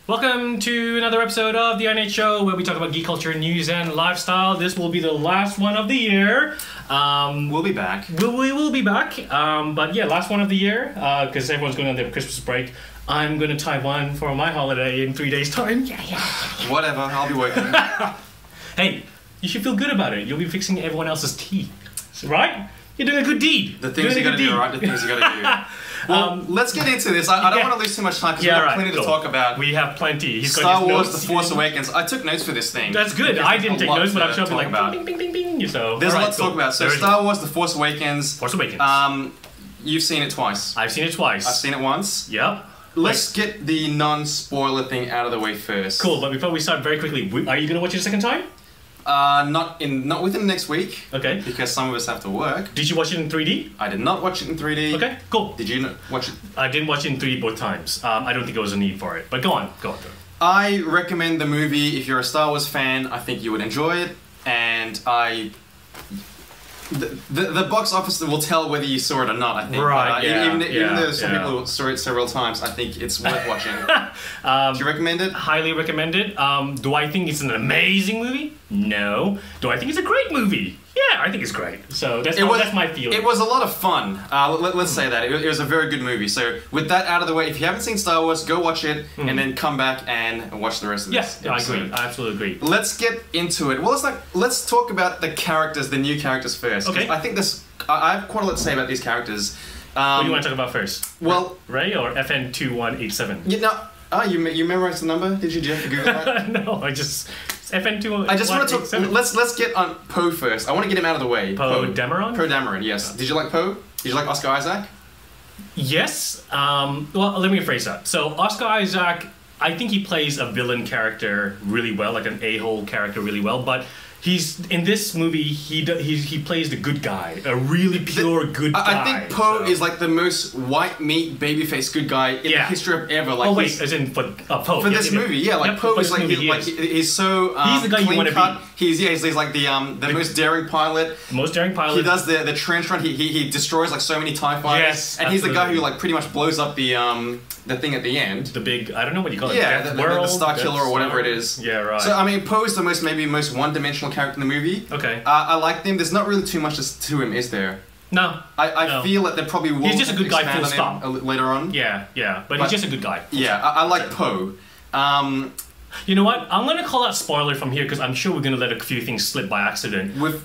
Welcome to another episode of the INH show where we talk about geek culture, news, and lifestyle. This will be the last one of the year. We'll be back. We will be back. But yeah, last one of the year because everyone's going on their Christmas break. I'm going to Taiwan for my holiday in 3 days' time. Yeah. Whatever, I'll be working. Hey, you should feel good about it. You'll be fixing everyone else's tea, right? You're doing a good deed. The things you gotta do, right? The things you gotta do. Well, let's get into this. I don't want to lose too much time because we have plenty to talk about. We have plenty. Star Wars: The Force Awakens. I took notes for this thing. That's good. I didn't take notes, but I'm sure I'll be like, bing, bing, bing, bing, bing. So, there's a lot to talk about. So, Star Wars: The Force Awakens. Force Awakens. You've seen it twice. I've seen it twice. I've seen it once. Yep. Let's get the non-spoiler thing out of the way first. Cool, but before we start, very quickly, are you going to watch it a second time? Not within next week. Okay. Because some of us have to work. Did you watch it in 3D? I did not watch it in 3D. Okay, cool. Did you watch it? I didn't watch it in 3D both times. I don't think there was a need for it. But go on. I recommend the movie if you're a Star Wars fan. I think you would enjoy it, and the box office will tell whether you saw it or not, I think. Right, even though some people saw it several times, I think it's worth watching. Do you recommend it? Highly recommend it. Do I think it's an amazing movie? No. Do I think it's a great movie? Yeah, I think it's great. So that's my feeling. It was a lot of fun. Let's say that. It was a very good movie. So with that out of the way, if you haven't seen Star Wars, go watch it and then come back and watch the rest of this. Yes, I agree. I absolutely agree. Let's get into it. Well, let's talk about the characters, the new characters first. Okay. I think I have quite a lot to say about these characters. What do you want to talk about first? Well, Ray or FN2187? You memorized the number? Did you have to Google that? No, I just FN2187. I just want to talk. Let's get on Poe first. I want to get him out of the way. Poe Dameron? Poe Dameron, yes. Did you like Poe? Did you like Oscar Isaac? Yes. Well, let me rephrase that. So Oscar Isaac, I think he plays a villain character really well, like an a-hole character really well, but in this movie, he plays the good guy, a really pure good guy. I think Poe is like the most white meat babyface good guy in the history of ever. Like, as in for Poe for this movie, yeah. Like Poe is like he's so he's the guy you want to be. He's like the most daring pilot. Most daring pilot. He does the trench run. He destroys like so many TIE fighters. Yes, and he's the guy who like pretty much blows up the thing at the end. The big, I don't know what you call it. Yeah, the Star Killer or whatever it is. Yeah, right. So I mean, Poe is the most one-dimensional character in the movie. Okay. I liked him. There's not really too much to him, is there? No. I feel that there probably will. He's just a good guy, full stop. Later on. Yeah. But he's just a good guy. Yeah, I like Poe. You know what? I'm going to call out spoiler from here because I'm sure we're going to let a few things slip by accident. If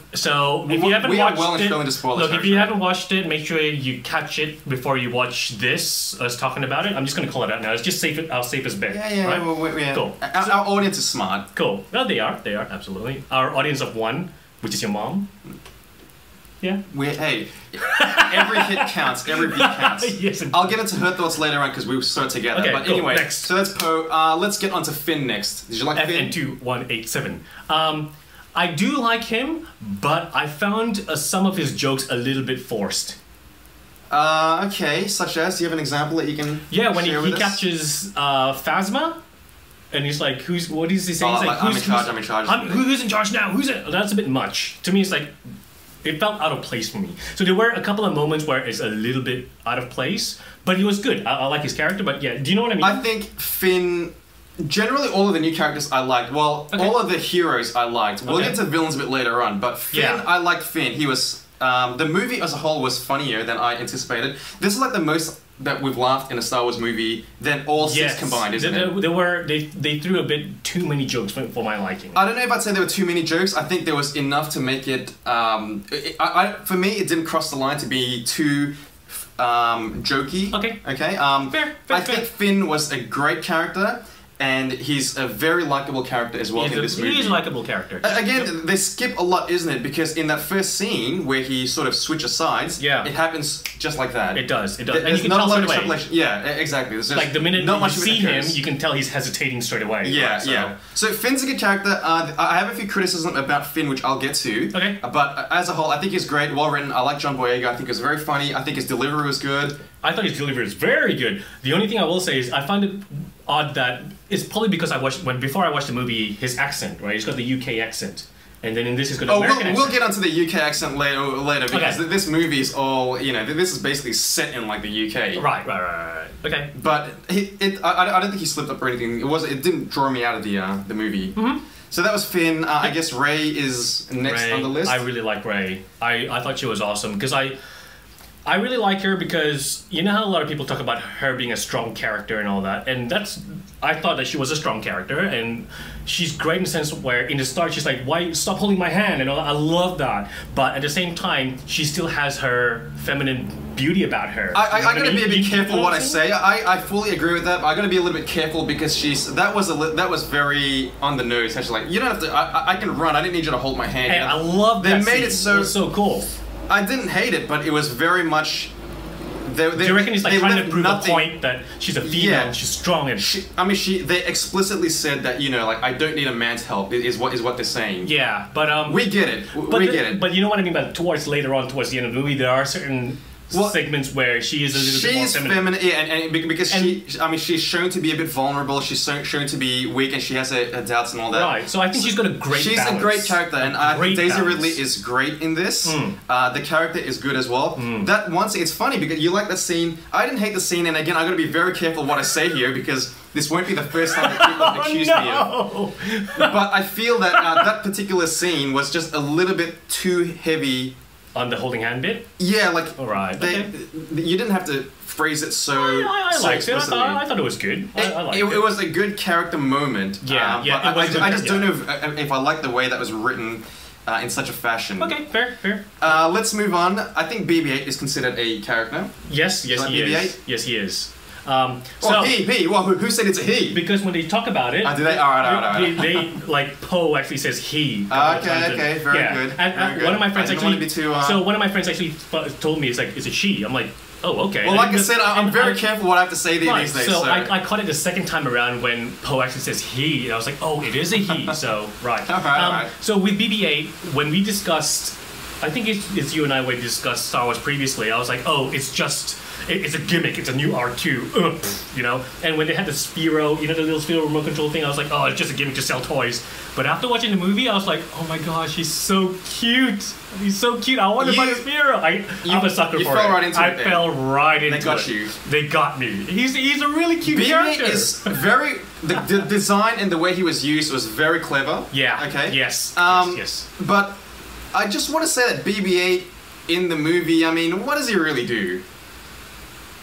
you haven't watched it, if you haven't watched it, make sure you catch it before you watch this. Us talking about it. I'm just going to call it out now. It's just our safest bet. Yeah. Right? Cool. Our audience is smart. Cool. Well, they are absolutely. Our audience of one, which is your mom. Yeah. Hey, every hit counts. Every beat counts. Yes. I'll get into her thoughts later on because we saw it together. Okay, but cool. Anyway, next. So that's Poe. Let's get on to Finn next. Did you like Finn? FN2187. I do like him, but I found some of his jokes a little bit forced. Okay. Such as, do you have an example that you can? Yeah, when he captures Phasma. And he's like, what is he saying? He's like, I'm in charge. Who's in charge now? That's a bit much. To me, it's like, it felt out of place for me. So there were a couple of moments where it's a little bit out of place, but he was good. I like his character, but yeah, do you know what I mean? I think Finn, generally all of the new characters I liked. Well, all of the heroes I liked. We'll get to villains a bit later on, but Finn, I liked Finn. He was, the movie as a whole was funnier than I anticipated. This is like the most that we've laughed in a Star Wars movie than all six combined, isn't it? They threw a bit too many jokes for my liking. I don't know if I'd say there were too many jokes. I think there was enough to make it. For me, it didn't cross the line to be too jokey. Okay. Fair. I think Finn was a great character. And he's a very likable character as well in this movie. He is a likable character. Again, they skip a lot, isn't it? Because in that first scene where he sort of switches sides, it happens just like that. It does. And you can tell straight away. Yeah, exactly. Like the minute you see him, you can tell he's hesitating straight away. Yeah. So Finn's a good character. I have a few criticisms about Finn, which I'll get to. Okay. But as a whole, I think he's great, well written. I like John Boyega. I think it was very funny. I think his delivery was good. I thought his delivery was very good. The only thing I will say is I find it odd that it's probably because before I watched the movie, his accent, right? He's got the UK accent. And then in this, he's got an American accent. We'll get onto the UK accent later because this movie is all, this is basically set in like the UK. Right. Okay. But I don't think he slipped up or anything. It didn't draw me out of the movie. Mm-hmm. So that was Finn. I guess Rey is next on the list. I really like Rey. I thought she was awesome because I really like her because you know how a lot of people talk about her being a strong character and all that, and I thought that she was a strong character, and she's great in the sense where in the start she's like, "Why stop holding my hand?" and all that. I love that, but at the same time she still has her feminine beauty about her. I gotta be a bit careful what I say. I fully agree with that. But I gotta be a little bit careful because that was very on the nose. Actually, like you don't have to. I can run. I didn't need you to hold my hand. And I love that. They made it so cool. I didn't hate it, but it was very much. Do you reckon he's like trying to prove a point that she's a female and she's strong and? They explicitly said that like I don't need a man's help is what they're saying. Yeah, but we get it. We get it. But you know what I mean. But later on, towards the end of the movie, there are certain segments where she is a little bit more feminine. Yeah, and because she's shown to be a bit vulnerable. She's shown to be weak, and she has her doubts and all that. Right. So I think she's got a great. She's balance. a great character, and I think Daisy Ridley is great in this. The character is good as well. It's funny because you like that scene. I didn't hate the scene, and again, I got to be very careful what I say here because this won't be the first time that people have accused me of. But I feel that that particular scene was just a little bit too heavy. On the holding hand bit? Yeah, like... Alright, you didn't have to phrase it so... I liked it. I thought it was good. I liked it. It was a good character moment. Yeah, I just don't know if I like the way that was written in such a fashion. Okay, fair. Let's move on. I think BB-8 is considered a character. Yes, he is. Yes, he is. He. Well, who said it's a he? Because when they talk about it, do they? All right. They like Poe actually says he. Okay, very good. And one of my friends actually. So one of my friends actually told me it's a she. I'm like, oh, okay. Well, like I said, I'm very careful what I have to say these days. So I caught it the second time around when Poe actually says he, and I was like, oh, it is a he. So right. All right. So with BB-8, when we discussed, I think it's you and I when we discussed Star Wars previously. I was like, oh, it's a gimmick. It's a new R2, And when they had the Sphero, the little Sphero remote control thing, I was like, oh, it's just a gimmick to sell toys. But after watching the movie, I was like, oh my gosh, he's so cute. He's so cute. I want to buy the Sphero. I'm a sucker for it. You fell right into it. I fell right into it. They got you. They got me. He's a really cute character. Is very the design and the way he was used was very clever. Yeah. Okay. Yes. Yes. But I just want to say that BB-8 in the movie, what does he really do?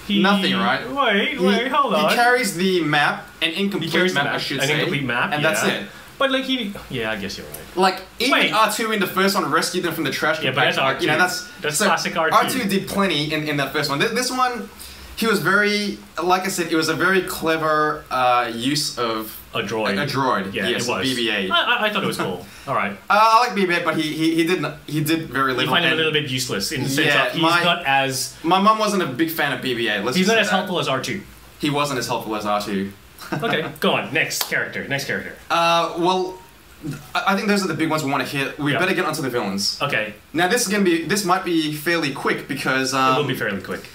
Nothing, right? Wait, hold on. He carries the map, an incomplete map, I should say. An incomplete map, and that's it. But I guess you're right. Like, even R2 in the first one rescued them from the trash. Yeah, but that's R2. That's classic R2. R2 did plenty in that first one. This one, he was very, like I said, it was a very clever use of... A droid. A droid, yeah, yes, it was. BB-8. I thought it was cool. All right. I like BB-8, but he did very little. You find him a little bit useless in the sense of he's not as... My mum wasn't a big fan of BB-8. He's not as helpful as R2. He wasn't as helpful as R2. Okay, go on. Next character. Well, I think those are the big ones we want to hit. We better get onto the villains. Okay. Now this might be fairly quick because... it will be fairly quick.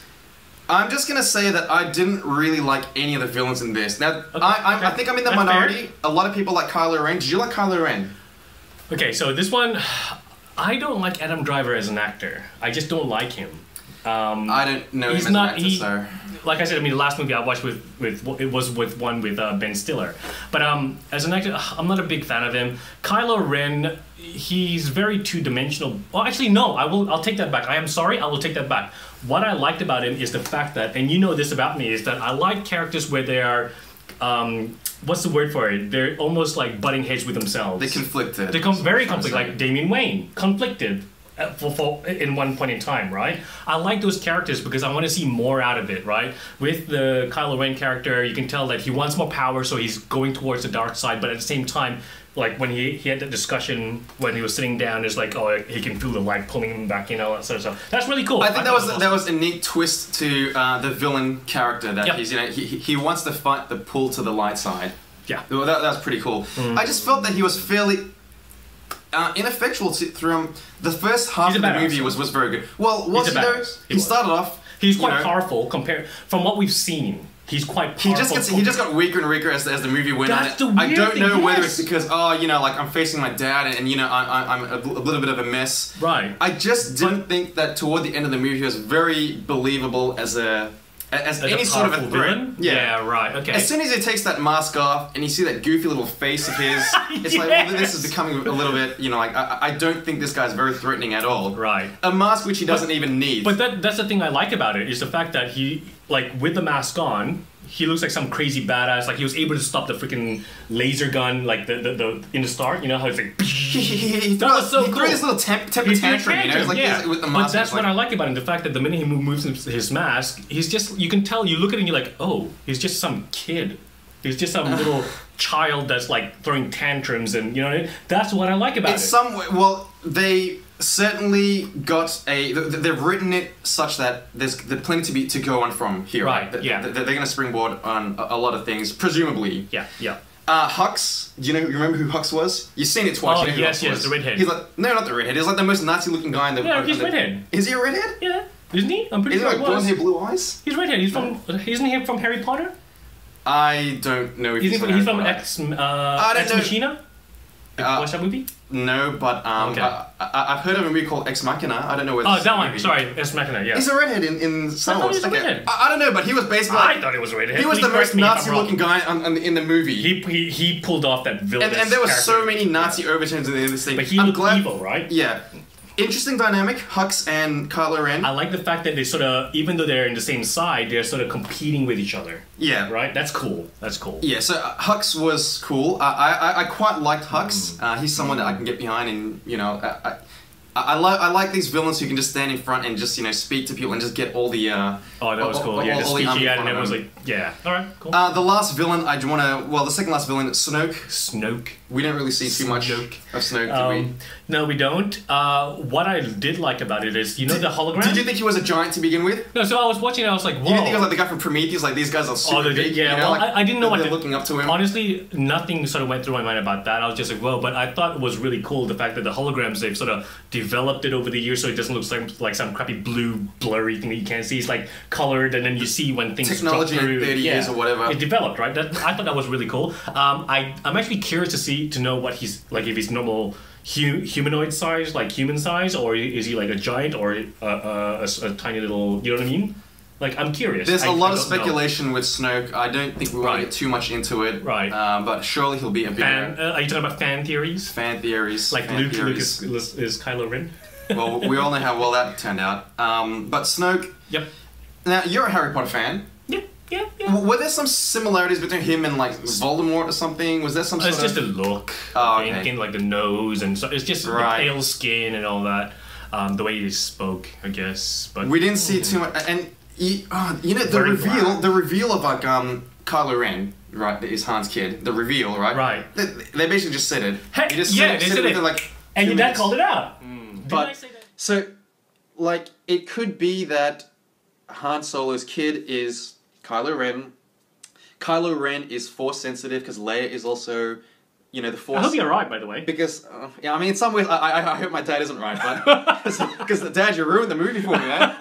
I'm just gonna say that I didn't really like any of the villains in this. Now, I think I'm in the minority. Fair. A lot of people like Kylo Ren. Did you like Kylo Ren? Okay, so this one, I don't like Adam Driver as an actor. I just don't like him. I don't know him as an actor, so... Like I said, the last movie I watched was with Ben Stiller. But as an actor, I'm not a big fan of him. Kylo Ren, he's very two-dimensional. Well, actually, no. I'll take that back. I am sorry. I will take that back. What I liked about him is the fact that, and you know this about me, is that I like characters where they are, what's the word for it? They're almost like butting heads with themselves. They conflicted. They very conflicted, like Damian Wayne, conflicted. In one point in time, right? I like those characters because I want to see more out of it, right? With the Kylo Ren character, you can tell that he wants more power, so he's going towards the dark side, but at the same time, like when he had that discussion when he was sitting down, it's like, oh, he can feel the light pulling him back in, all that sort of stuff. That's really cool. I think that was a neat twist to the villain character that he's, he wants to fight the pull to the light side. Yeah. Well, that was pretty cool. I just felt that he was fairly... ineffectual through the first half of the movie was very good. Well, he started off... He's quite powerful compared... From what we've seen, he's quite powerful. He just got weaker and weaker as the movie went on. I don't know whether it's because like I'm facing my dad and I'm a little bit of a mess. Right. I just didn't think that toward the end of the movie he was very believable as any sort of a villain. Yeah, right. Okay. As soon as he takes that mask off and you see that goofy little face of his, it's like, well, this is becoming a little bit, like I don't think this guy's very threatening at all. Right. A mask which he doesn't even need. But that's the thing I like about it is the fact that he, like, with the mask on, he looks like some crazy badass. Like he was able to stop the freaking laser gun, like the in the start. You know how it's like. He threw this little temper tantrum. It's like with the mask. But that's what I like about him. The fact that the minute he moves his mask, he's just, you can tell. You look at it and you're like, oh, he's just some kid. He's just some little child that's like throwing tantrums, and you know what I mean? That's what I like about it. They certainly got they've written it such that there's plenty to go on from here. Right. They're going to springboard on a lot of things, presumably. Yeah. Hux, you remember who Hux was? You've seen it twice. Oh, yes, the redhead. He's like, no, not the redhead. He's like the most Nazi-looking guy in the. Yeah, he's redhead. Is he a redhead? Yeah, isn't he? I'm pretty sure. Is he like blonde hair, blue eyes? He's redhead. Isn't he from Harry Potter? I don't know if he's from Ex Machina. Watch that movie? No, but I've heard of a movie called Ex Machina. I don't know whether. Oh, that one. Sorry, Ex Machina. Yeah. He's a redhead in Star Wars. He's a redhead. I don't know, but he was basically. I thought he was a redhead. He was the most Nazi-looking guy in the movie. He pulled off that villainous and there were so many Nazi overtones in this thing. But he looked evil, right? Yeah. Interesting dynamic, Hux and Kylo Ren. I like the fact that they sort of, even though they're in the same side, they're sort of competing with each other. Yeah. Right? That's cool. Yeah, so Hux was cool. I quite liked Hux. He's someone that I can get behind, and, I like these villains who can just stand in front and just, speak to people and just get all the... that was cool. Yeah, the speech he had, and everyone was like, yeah. Alright, cool. The last villain, the second last villain, Snoke. Snoke. We don't really see too much of Snoke, do we? No, we don't. What I did like about it is, the hologram? Did you think he was a giant to begin with? No, so I was watching and I was like, whoa. You didn't think he was like the guy from Prometheus? Like, these guys are super big? Yeah, I didn't know what they're looking up to him. Honestly, nothing sort of went through my mind about that. I was just like, whoa. But I thought it was really cool, the fact that the holograms, they've sort of developed it over the years so it doesn't look like some crappy blue blurry thing that you can't see. It's like colored, and then you see when things technology drop through. In 30 years or whatever. It developed, right? I thought that was really cool. I'm actually curious to know what he's like, if he's normal humanoid size, like human size, or is he like a giant or a tiny little, you know what I mean? Like, I'm curious. There's a lot of speculation with Snoke. I don't think we want to get too much into it. Right. But surely he'll be a bit... Are you talking about fan theories? Fan theories. Like Luke is Kylo Ren? Well, we all know how well that turned out. But Snoke... Yep. Now, you're a Harry Potter fan. Yeah. Were there some similarities between him and like Voldemort or something? Was there some sort of... It's just a look. Okay. Like the nose and so it's just the pale skin and all that. The way he spoke, I guess. But we didn't see too much. And the reveal of like Kylo Ren, right? That is Han's kid. The reveal, right? Right. They basically just said it. Hey, they said it within like. And your dad called it out. Didn't I say that? So, like, it could be that Han Solo's kid is Kylo Ren. Kylo Ren is Force sensitive because Leia is also, the Force. I hope you're right, by the way. Because, in some ways, I hope my dad isn't right, but because Dad, you ruined the movie for me, man.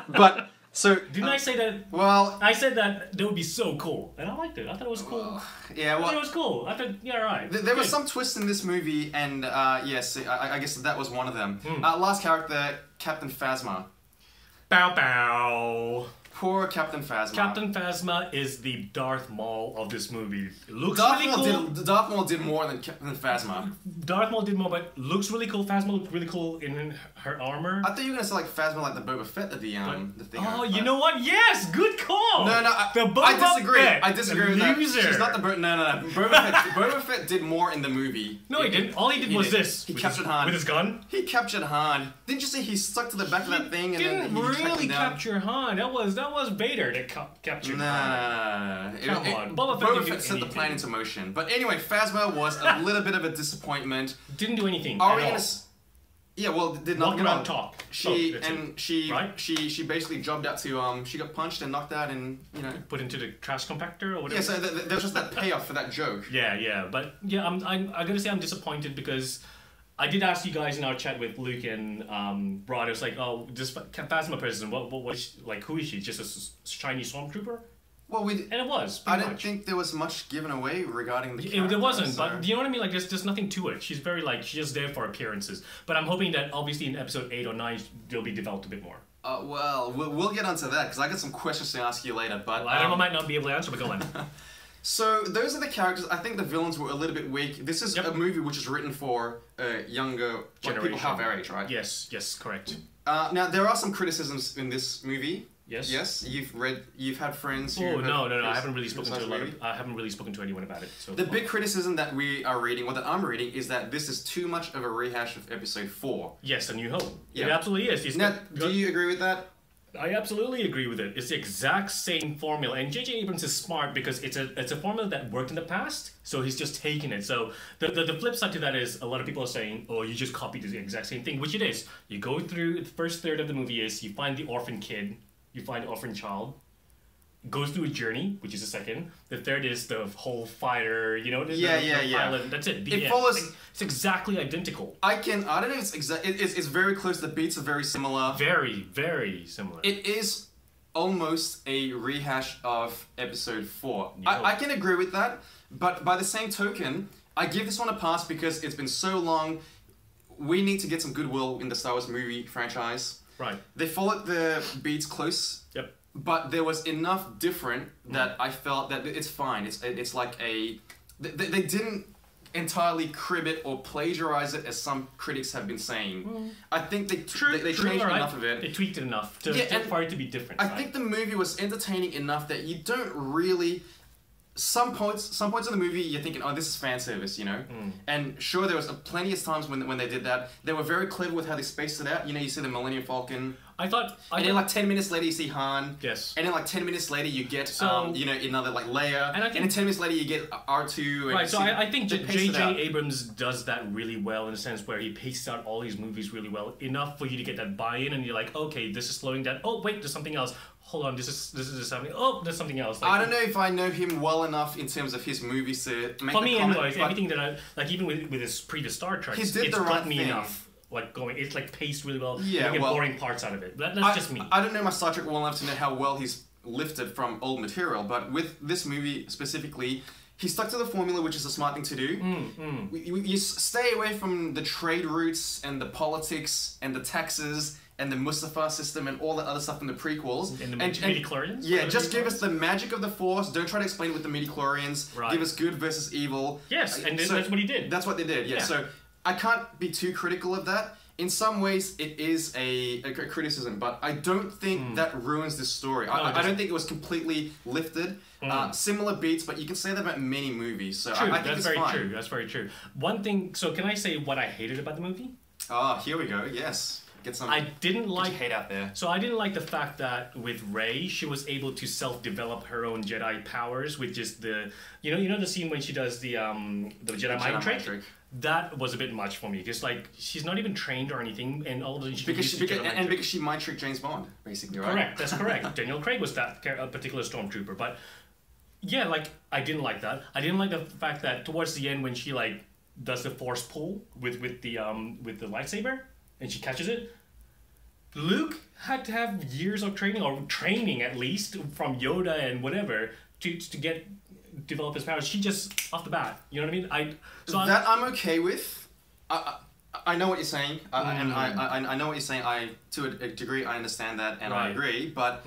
But so didn't I say that? Well, I said that would be so cool, and I liked it. I thought it was cool. Yeah, well, I thought it was cool. I thought, yeah, right. There was some twists in this movie, and yes, I guess that was one of them. Last character, Captain Phasma. Bow bow. Poor Captain Phasma. Captain Phasma is the Darth Maul of this movie. It looks really cool. Darth Maul did more than Captain Phasma. Darth Maul did more, but looks really cool. Phasma looked really cool in her armor. I thought you were gonna say like Phasma, like the Boba Fett of the thing. Oh, you know what? Yes, good call. No, I disagree. I disagree with that. She's not the No. Boba Fett did more in the movie. No, he didn't. All he did was this. He captured Han with his gun. He captured Han. Didn't you say he stuck to the back of that thing and then he really capture Han? That was Vader that captured Han. Come on. Boba Fett set the plan into motion. But anyway, Phasma was a little bit of a disappointment. Didn't do anything. Are we gonna? Yeah, well, did nothing at all. Talk. She basically jobbed out to she got punched and knocked out and put into the trash compactor or whatever. Yeah, so there's just that payoff for that joke. Yeah, but yeah, I gotta say I'm disappointed because I did ask you guys in our chat with Luke and Rod. It was like, oh, this Phasma person, what is she, like? Who is she? Just a Chinese stormtrooper? Well, and it was. I don't think there was much given away regarding the character. There wasn't, but do you know what I mean? Like, there's nothing to it. She's very she's just there for appearances. But I'm hoping that obviously in episode 8 or 9 they'll be developed a bit more. We'll get onto that because I got some questions to ask you later. But I might not be able to answer, but go on. So those are the characters. I think the villains were a little bit weak. This is a movie which is written for younger people half our age, right? Yes, correct. Now there are some criticisms in this movie. Yes. You've had friends. No. I haven't really spoken to I haven't really spoken to anyone about it. So the big criticism that we are reading, or that I'm reading, is that this is too much of a rehash of episode 4. Yes, A New Hope. Yeah. It absolutely is. Now, do you agree with that? I absolutely agree with it. It's the exact same formula, and J.J. Abrams is smart because it's a formula that worked in the past, so he's just taking it. So the flip side to that is a lot of people are saying, "Oh, you just copied the exact same thing," which it is. You go through the first third of the movie is you find the orphan kid, you find the orphan child, goes through a journey, which is the second. The third is the whole fighter, the pilot. That's it. It follows. It's exactly identical. I don't know if it's exact. It's very close. The beats are very similar. Very, very similar. It is almost a rehash of episode 4. I can agree with that, but by the same token, I give this one a pass because it's been so long. We need to get some goodwill in the Star Wars movie franchise. Right. They followed the beats close. Yep. But there was enough different that I felt that it's fine. It's like they didn't entirely crib it or plagiarize it as some critics have been saying. I think they changed enough of it. They tweaked it enough for it to be different. I think the movie was entertaining enough that you don't really. Some points in the movie you're thinking, oh, this is fan service, And sure, there was plenty of times when they did that. They were very clever with how they spaced it out. You see the Millennium Falcon. And then like 10 minutes later you see Han. Yes. And then like 10 minutes later you get another like Leia. And then 10 minutes later you get R2. And right. So I think J.J. Abrams does that really well in a sense where he paced out all these movies really well enough for you to get that buy-in, and you're like, okay, this is slowing down. Oh wait, there's something else. Hold on, this is something. Oh, there's something else. I don't know if I know him well enough in terms of his movies to make. For me, anyways, everything that I like, even with his previous Star Trek, it's got me enough. It's like paced really well. Yeah, you get boring parts out of it. That's just me. I don't know my Star Trek well enough to know how well he's lifted from old material, but with this movie specifically, he stuck to the formula, which is a smart thing to do. You stay away from the trade routes and the politics and the taxes and the Mustafar system and all that other stuff in the prequels. And the midi-chlorians? Yeah, just give us the magic of the Force. Don't try to explain it with the midi-chlorians. Right. Give us good versus evil. Yes, and that's what he did. That's what they did, yeah. So I can't be too critical of that. In some ways, it is a criticism, but I don't think that ruins this story. I don't think it was completely lifted. Similar beats, but you can say that about many movies. So true, I think it's fine. True. That's very true. One thing. So can I say what I hated about the movie? Here we go. Yes. Get some. I didn't like hate out there. So I didn't like the fact that with Rey, she was able to self-develop her own Jedi powers with just the the scene when she does the Jedi mind trick. That was a bit much for me. Just like she's not even trained or anything, and all of a sudden because she mind tricked James Bond, basically, right? Correct. That's correct. Daniel Craig was that particular stormtrooper, but yeah, like I didn't like that. I didn't like the fact that towards the end when she like does the force pull with the lightsaber and she catches it. Luke had to have years of training, or training at least from Yoda and whatever to develop his powers. She just off the bat, you know what I mean? I'm okay with. I know what you're saying, and I know what you're saying. To a degree, I understand that, and I agree. But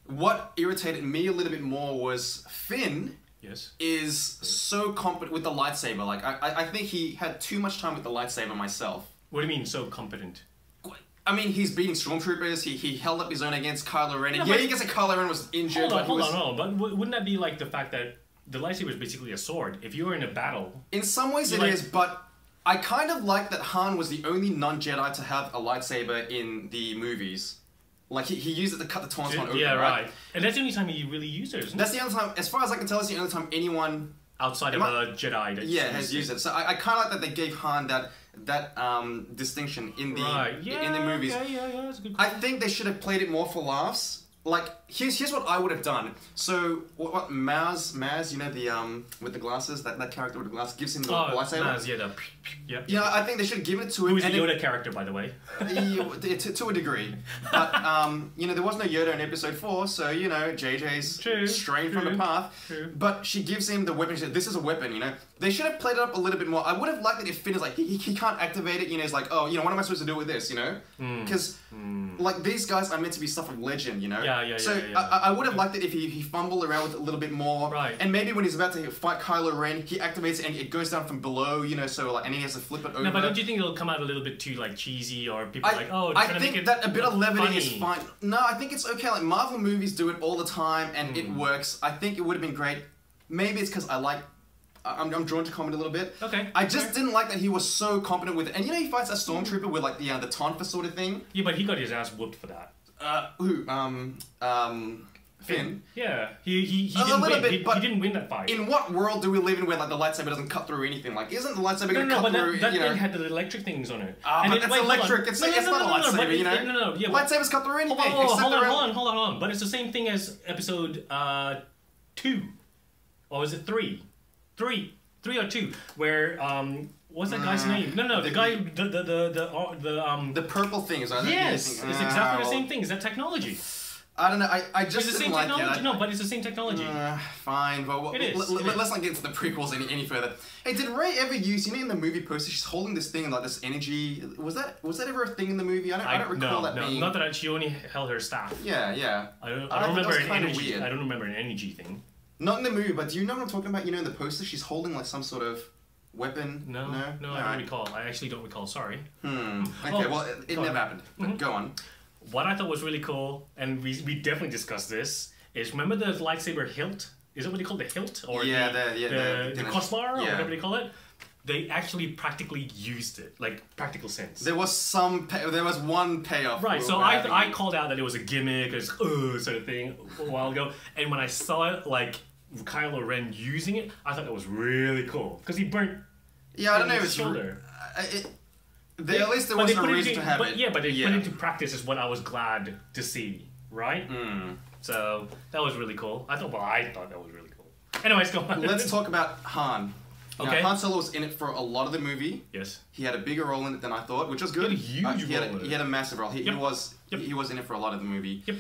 what irritated me a little bit more was Finn. Yes. Is so competent with the lightsaber. Like I think he had too much time with the lightsaber myself. What do you mean, so competent? I mean, he's beating stormtroopers. He held up his own against Kylo Ren. Yeah, you can say Kylo Ren was injured. Hold on. But wouldn't that be like the fact that the lightsaber is basically a sword? If you were in a battle, in some ways it is. But I kind of like that Han was the only non-Jedi to have a lightsaber in the movies. Like he used it to cut the Tauntaun open. Yeah, right. And that's the only time he really used it. Isn't that's the only time, as far as I can tell, it's the only time anyone outside of a Jedi has used it. So I kind of like that they gave Han that distinction in the in the movies. Yeah, that's a good question. I think they should have played it more for laughs. like here's what I would have done. So what Maz, you know, the with the glasses, that character with the glasses gives him the lightsaber. Maz, yeah, Yeah, I think they should have given it to him. Who's the Yoda character, by the way? To a degree, but you know, there was no Yoda in episode 4, so you know, JJ's straying from the path. True. But she gives him the weapon. She said, "This is a weapon." You know, they should have played it up a little bit more. I would have liked it if Finn is like he can't activate it. You know, he's like, oh, you know, what am I supposed to do with this? You know, because like these guys are meant to be stuff of legend. You know. So I would have liked it if he fumbled around with it a little bit more. Right. And maybe when he's about to fight Kylo Ren, he activates it and it goes down from below, you know, so like, and he has to flip it over. No, but don't you think it'll come out a little bit too like cheesy, or people are like, oh, I think that a bit of levity funny. is fine. No, I think it's okay. Like Marvel movies do it all the time and it works. I think it would have been great. Maybe it's because I'm drawn to comedy a little bit. Okay. I just didn't like that he was so competent with it. And you know, he fights a stormtrooper with like the Tonfa sort of thing. Yeah, but he got his ass whooped for that. Who? Finn. Yeah, he didn't win. He didn't win that fight. In what world do we live in where like the lightsaber doesn't cut through anything? Like, isn't the lightsaber gonna cut through? That thing had the electric things on it. But it's electric. It's not a lightsaber, you know. No. Yeah, lightsabers cut through anything. Hold on. But it's the same thing as episode 2, or was it 3? 3 or 2, where what's that guy's name? No, the guy, the purple things. Yes, it's exactly the same thing. Is that technology? I don't know. I just it's the same technology. No, but it's the same technology. Fine, but it is. Let's not get into the prequels any further. Hey, did Rey ever use? You know, in the movie poster, she's holding this thing like this energy. Was that ever a thing in the movie? I don't recall that being. Not that she only held her staff. Yeah. I don't remember an energy. Weird. I don't remember an energy thing. Not in the movie, but do you know what I'm talking about? You know, in the poster, she's holding like some sort of weapon. No, I don't recall. I actually don't recall. Sorry. Okay, well, it never happened. But go on. What I thought was really cool, and we definitely discussed this, is remember the lightsaber hilt? Is that what they call the hilt? Or the crossbar, or whatever they call it? They actually practically used it, like practical sense. There was one payoff. Right, so I called out that it was a gimmick, sort of thing a while ago, and when I saw it, like Kylo Ren using it, I thought that was really cool because he burnt. Yeah, I don't know if it's shoulder. At least there was a reason to have it. Yeah, but they put it into practice is what I was glad to see, right? So that was really cool. I thought that was really cool. Anyways, go on. Let's talk about Han. Okay. Now, Han Solo was in it for a lot of the movie. Yes. He had a bigger role in it than I thought, which was good. He had a huge role. He had a massive role. He was in it for a lot of the movie. Yep.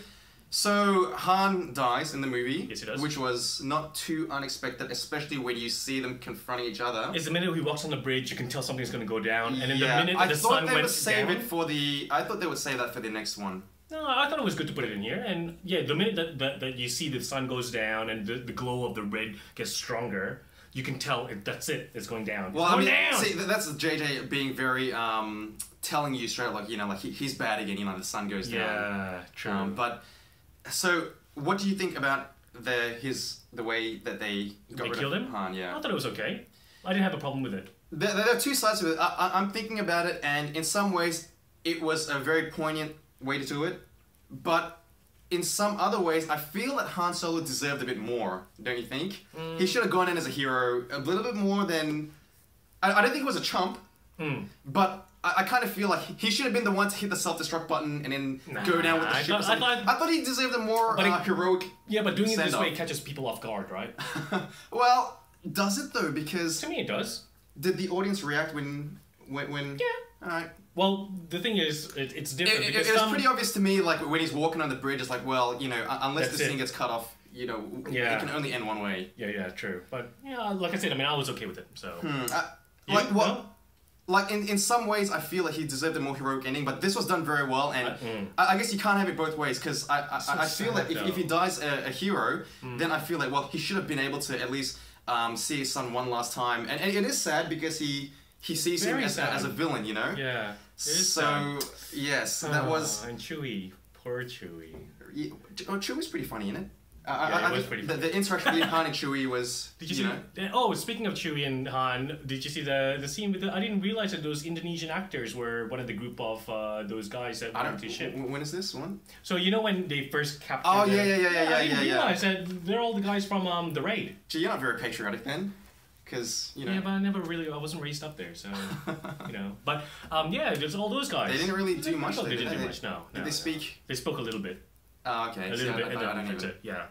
So Han dies in the movie, yes, he does. Which was not too unexpected, especially when you see them confronting each other. It's the minute he walks on the bridge, you can tell something's going to go down, and then the minute the sun went down. I thought they would save that for the next one. No, I thought it was good to put it in here, and yeah, the minute that you see the sun goes down and the glow of the red gets stronger, you can tell that's it. It's going down. Well, down. See, that's JJ being very telling you straight, like, you know, like he's bad again. You know, the sun goes down. Yeah, true. But so, what do you think about the way that they killed him? Han? Yeah, I thought it was okay. I didn't have a problem with it. There are two sides to it. I'm thinking about it, and in some ways, it was a very poignant way to do it, but in some other ways, I feel that Han Solo deserved a bit more, don't you think? He should have gone in as a hero a little bit more than... I don't think he was a chump, but I kind of feel like he should have been the one to hit the self-destruct button and then go down with the ship. I thought he deserved a more heroic... Yeah, but doing it this way catches people off guard, right? Well, does it though? Because... To me it does. Did the audience react when... Yeah. Alright. Well, the thing is, it's different. It was pretty obvious to me, like, when he's walking on the bridge, it's like, well, you know, unless this thing gets cut off, you know, it can only end one way. Yeah, true. But, yeah, like I said, I mean, I was okay with it, so... Like, in some ways, I feel like he deserved a more heroic ending, but this was done very well, and I guess you can't have it both ways, because I feel that if he dies a hero, then I feel like, well, he should have been able to at least see his son one last time, and it is sad, because he sees him as a villain, you know? Yeah. So, yes, that was... And Chewie. Poor Chewie. Yeah, Chewie's pretty funny, isn't it? It was pretty funny. The interaction between Han and Chewie was... Did you see... Oh, speaking of Chewie and Han, did you see the scene with I didn't realize that those Indonesian actors were one of the group of those guys that went to ship. When is this one? So, you know when they first captured... Oh, yeah. I didn't realize that they're all the guys from The Raid. Gee, you're not very patriotic then. Because, you know... Yeah, but I wasn't raised up there, so, you know. But, yeah, there's all those guys. They didn't really do much. They didn't do much, no. Did they speak? They spoke a little bit. Okay. A little bit. I don't even. Yeah.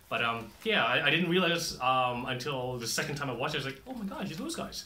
But yeah, I didn't realize until the second time I watched it. I was like, oh my god, it's those guys.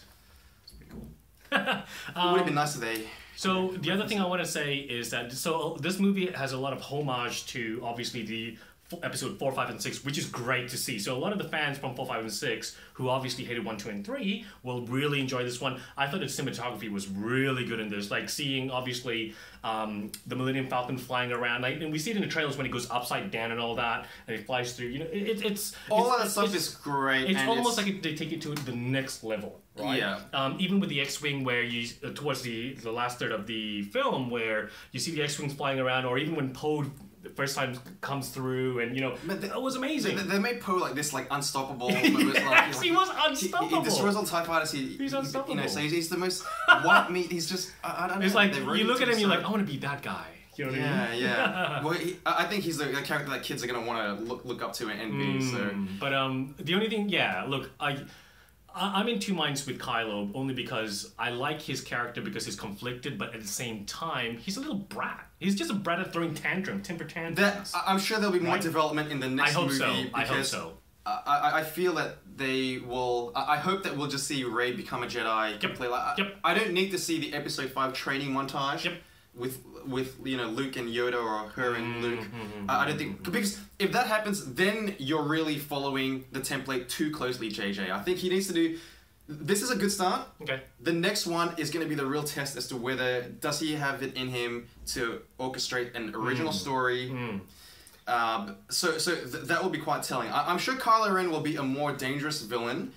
It's pretty cool. It would have been nice if they. So the other thing I want to say is that this movie has a lot of homage to obviously the episode 4, 5, and 6, which is great to see. So a lot of the fans from 4, 5, and 6 who obviously hated 1, 2, and 3 will really enjoy this one. I thought the cinematography was really good in this. Like seeing obviously the Millennium Falcon flying around, and we see it in the trailers when it goes upside down and all that, and it flies through. You know, it's all of that stuff is great. It's almost like they take it to the next level, right? Yeah. Even with the X-wing, where you towards the last third of the film, where you see the X-wings flying around, or even when Poe the first time comes through, and it was amazing. They made Poe like this, like unstoppable. Yes, he was unstoppable. He destroys all TIE fighters. He's unstoppable. You know, so he's the most white meat. He's just I don't know. It's like you look at him, you're like, I want to be that guy. You know what I mean? Yeah. Well, I think he's the character that kids are gonna want to look up to and be. So, but the only thing, look, I'm in two minds with Kylo, only because I like his character because he's conflicted, but at the same time, he's a little brat. He's just a brat at throwing temper tantrums. I'm sure there'll be more development in the next movie. I hope so. I feel that they will. I hope that we'll just see Rey become a Jedi. Yep. I don't need to see the Episode 5 training montage. Yep. With Luke and Yoda, or her and Luke. I don't think, because if that happens, then you're really following the template too closely, JJ. I think he needs to do. This is a good start. Okay. The next one is going to be the real test as to whether does he have it in him to orchestrate an original story. That will be quite telling. I'm sure Kylo Ren will be a more dangerous villain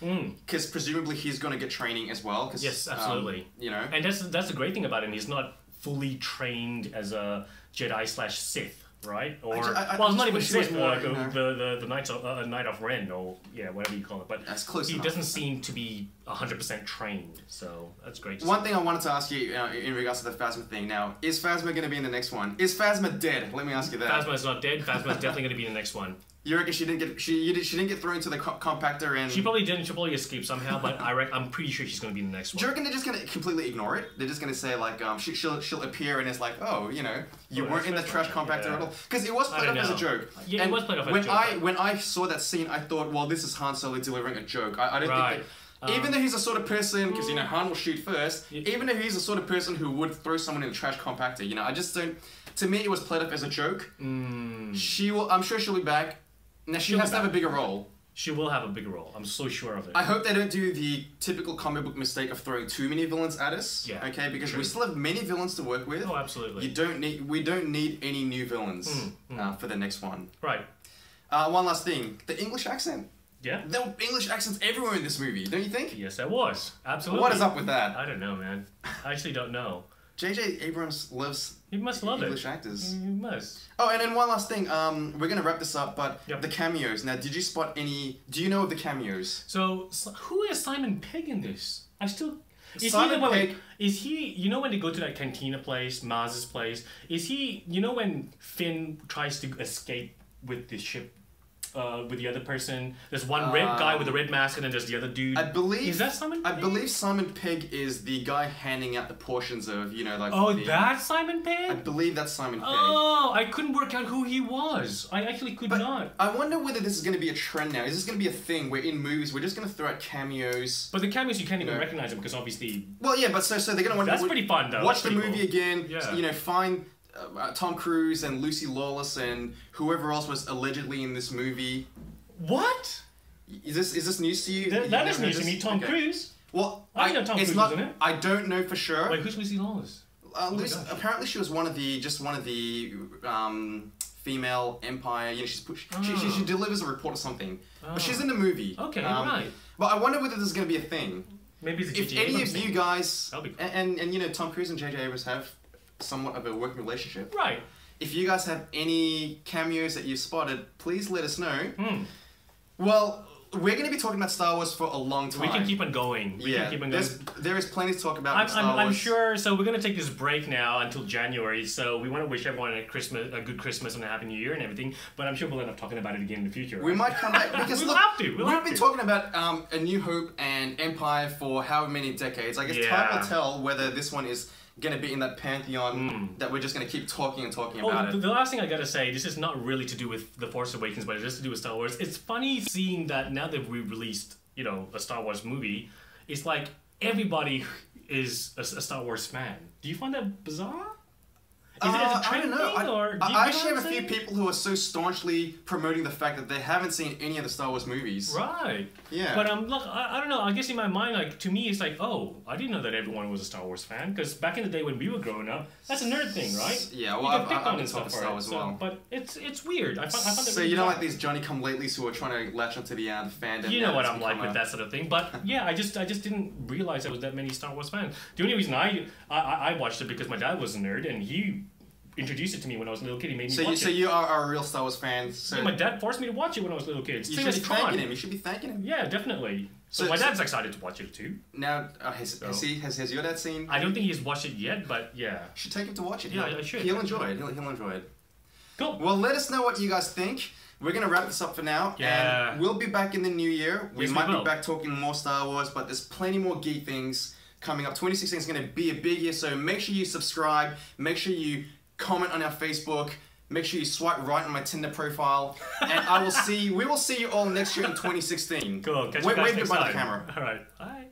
because presumably he's going to get training as well. Yes, absolutely. And that's the great thing about him. He's not fully trained as a Jedi/Sith, right? Or it's not even Sith. The Knight of Ren, or whatever you call it. But that's close. He enough. doesn't seem to be 100% trained, so that's great. One thing I wanted to ask you in regards to the Phasma thing. Now, is Phasma going to be in the next one? Is Phasma dead? Let me ask you that. Phasma's not dead. Phasma's definitely going to be in the next one. You reckon she didn't get thrown into the compactor and... She probably didn't. She'll probably escape somehow, but I'm pretty sure she's going to be in the next one. Do you reckon they're just going to completely ignore it? They're just going to say, like, she'll appear and it's like, you weren't in the trash compactor at all? Because it was played off as a joke. Yeah, it was played off as a joke. When I saw that scene, I thought, well, this is Han Solo delivering a joke. I don't think that... Even though he's the sort of person, because, Han will shoot first, even though he's the sort of person who would throw someone in a trash compactor, I just don't... To me, it was played off as a joke. I'm sure she'll be back. Now, she has to have a bigger role. She will have a bigger role. I'm so sure of it. I hope they don't do the typical comic book mistake of throwing too many villains at us. Yeah. Okay, because we still have many villains to work with. Oh, absolutely. We don't need any new villains for the next one. Right. One last thing. The English accent. Yeah. There were English accents everywhere in this movie, don't you think? Yes, there was. Absolutely. What is up with that? I don't know, man. I actually don't know. J.J. Abrams loves English actors. He must. Oh, and then one last thing. We're going to wrap this up, but the cameos. Now, did you spot any... Do you know of the cameos? So who is Simon Pegg in this? Simon Pegg... Is he... when they go to that cantina place, Maz's place, is he... when Finn tries to escape with the ship... with the other person, there's one red guy with a red mask, and then there's the other dude. I believe is that Simon Pegg? I believe Simon Pegg is the guy handing out the portions of that's Simon Pegg. I believe that's Simon Pegg. Oh, I couldn't work out who he was. I actually could not. I wonder whether this is going to be a trend now. Is this going to be a thing where in movies we're just going to throw out cameos? But the cameos you can't even recognize them because obviously. Well, yeah, but so they're going to want. That's pretty fun though. Watch the movie again. Yeah. Find. Tom Cruise and Lucy Lawless and whoever else was allegedly in this movie. What? Is this news to you? That is news to me. Tom Cruise. Well, I know Tom Cruise, isn't it? I don't know for sure. Wait, who's Lucy Lawless? Apparently, she was one of the female Empire. She delivers a report or something. But she's in the movie. Okay, right. But I wonder whether this is going to be a thing. Maybe it's a If any of you guys cool. and Tom Cruise and J.J. Abrams have somewhat of a working relationship. Right. If you guys have any cameos that you've spotted, please let us know. Well, we're going to be talking about Star Wars for a long time. We can keep on going. There is plenty to talk about Star Wars. I'm sure. So we're going to take this break now until January. So we want to wish everyone a good Christmas and a Happy New Year and everything. But I'm sure we'll end up talking about it again in the future. Right? We might come back because we'll have to. We've been talking about A New Hope and and Empire for however many decades. I guess time will tell whether this one is going to be in that pantheon that we're just going to keep talking and talking about it. The last thing I got to say, this is not really to do with The Force Awakens, but it is to do with Star Wars. It's funny seeing that now that we released, a Star Wars movie, it's like everybody is a Star Wars fan. Do you find that bizarre? Is it a trend thing, or I actually have a few people who are so staunchly promoting the fact that they haven't seen any of the Star Wars movies. Right. Yeah. But look, I don't know. I guess in my mind, like to me, it's like, oh, I didn't know that everyone was a Star Wars fan, because back in the day when we were growing up, that's a nerd thing, right? Yeah. Well, I've been talking Star Wars as well. But it's weird. I found that. So you don't like these Johnny-come-latelys who are trying to latch onto the fandom. You know what I'm like with that sort of thing. But yeah, I just didn't realize there was that many Star Wars fans. The only reason I watched it because my dad was a nerd and he introduced it to me when I was a little kid. He made me watch it. So you are a real Star Wars fan. So yeah, my dad forced me to watch it when I was a little kid. You should be thanking him. You should be thanking him. Yeah, definitely. So my dad's excited to watch it too. Now, has your dad seen? I don't think he's watched it yet, but yeah. You should take him to watch it. Yeah, I should. He'll enjoy it. He'll enjoy it. Cool. Well, let us know what you guys think. We're going to wrap this up for now. Yeah. And we'll be back in the new year. We might be back talking more Star Wars, but there's plenty more geek things coming up. 2016 is going to be a big year, so make sure you subscribe. Make sure you comment on our Facebook. Make sure you swipe right on my Tinder profile. And we will see you all next year in 2016. Cool. Catch you guys next time. Wave goodbye to the camera. All right. Bye.